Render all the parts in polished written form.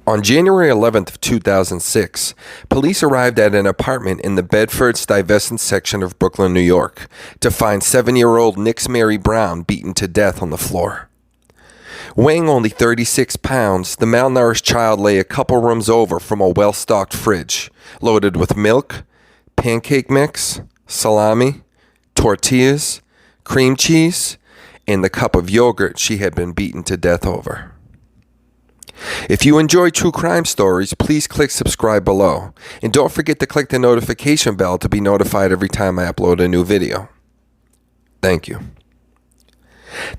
On January 11th of 2006, police arrived at an apartment in the Bedford-Stuyvesant section of Brooklyn, New York, to find 7-year-old Nixzmary Brown beaten to death on the floor. Weighing only 36 pounds, the malnourished child lay a couple rooms over from a well-stocked fridge, loaded with milk, pancake mix, salami, tortillas, cream cheese, and the cup of yogurt she had been beaten to death over. If you enjoy true crime stories, please click subscribe below. And don't forget to click the notification bell to be notified every time I upload a new video. Thank you.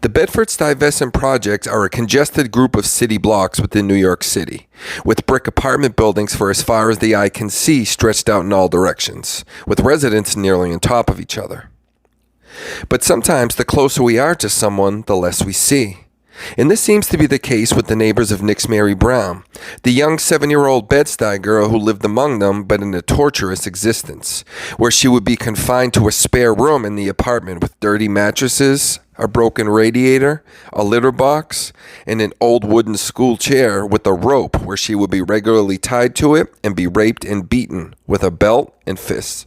The Bedford-Stuyvesant projects are a congested group of city blocks within New York City, with brick apartment buildings for as far as the eye can see stretched out in all directions, with residents nearly on top of each other. But sometimes the closer we are to someone, the less we see. And this seems to be the case with the neighbors of Nixzmary Brown, the young 7-year-old Bed-Stuy girl who lived among them but in a torturous existence, where she would be confined to a spare room in the apartment with dirty mattresses, a broken radiator, a litter box, and an old wooden school chair with a rope where she would be regularly tied to it and be raped and beaten with a belt and fists.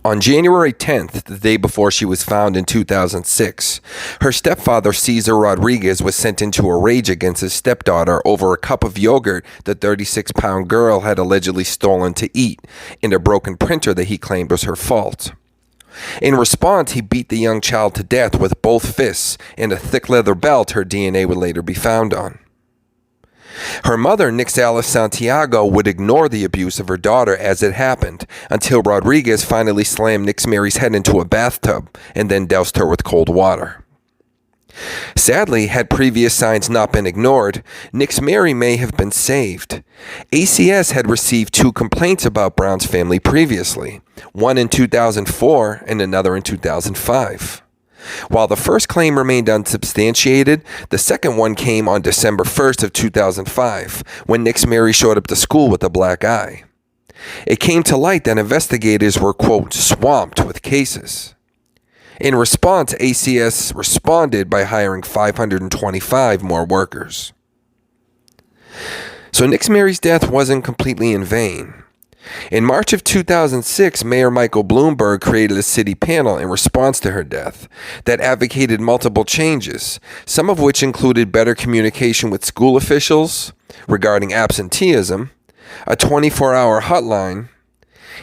On January 10th, the day before she was found in 2006, her stepfather, Cesar Rodriguez, was sent into a rage against his stepdaughter over a cup of yogurt the 36-pound girl had allegedly stolen to eat and a broken printer that he claimed was her fault. In response, he beat the young child to death with both fists and a thick leather belt her DNA would later be found on. Her mother, Nixzmary Santiago, would ignore the abuse of her daughter as it happened until Rodriguez finally slammed Nixzmary's head into a bathtub and then doused her with cold water. Sadly, had previous signs not been ignored, Nixzmary may have been saved. ACS had received 2 complaints about Brown's family previously, one in 2004 and another in 2005. While the first claim remained unsubstantiated, the second one came on December 1st of 2005, when Nixzmary showed up to school with a black eye. It came to light that investigators were, quote, swamped with cases. In response, ACS responded by hiring 525 more workers. So Nixzmary's death wasn't completely in vain. In March of 2006, Mayor Michael Bloomberg created a city panel in response to her death that advocated multiple changes, some of which included better communication with school officials regarding absenteeism, a 24-hour hotline,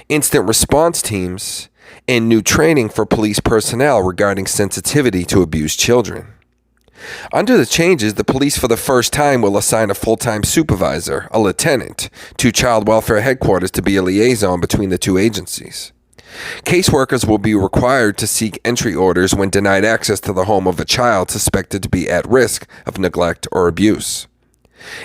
instant response teams, and new training for police personnel regarding sensitivity to abused children. Under the changes, the police for the first time will assign a full-time supervisor, a lieutenant, to child welfare headquarters to be a liaison between the two agencies. Caseworkers will be required to seek entry orders when denied access to the home of a child suspected to be at risk of neglect or abuse.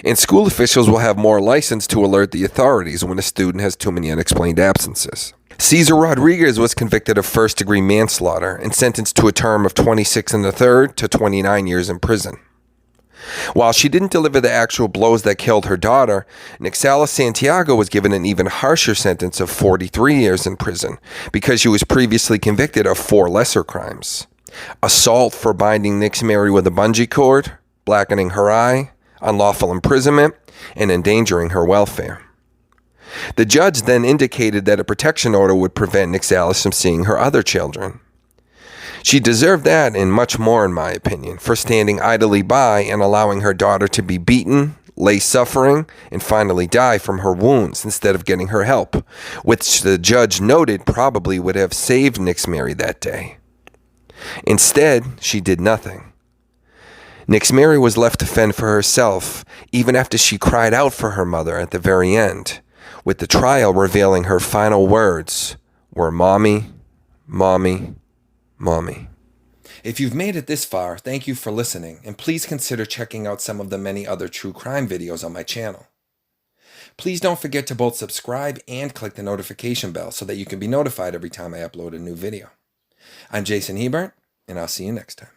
And school officials will have more license to alert the authorities when a student has too many unexplained absences. Cesar Rodriguez was convicted of first-degree manslaughter and sentenced to a term of 26 1/3 to 29 years in prison. While she didn't deliver the actual blows that killed her daughter, Nixzmary Santiago was given an even harsher sentence of 43 years in prison because she was previously convicted of 4 lesser crimes: assault for binding Nixzmary with a bungee cord, blackening her eye, unlawful imprisonment, and endangering her welfare. The judge then indicated that a protection order would prevent Nixzmary from seeing her other children. She deserved that and much more, in my opinion, for standing idly by and allowing her daughter to be beaten, lay suffering, and finally die from her wounds instead of getting her help, which the judge noted probably would have saved Nixzmary that day. Instead, she did nothing. Nixzmary was left to fend for herself, even after she cried out for her mother at the very end, with the trial revealing her final words were, "Mommy, Mommy, Mommy." If you've made it this far, thank you for listening, and please consider checking out some of the many other true crime videos on my channel. Please don't forget to both subscribe and click the notification bell so that you can be notified every time I upload a new video. I'm Hebert, and I'll see you next time.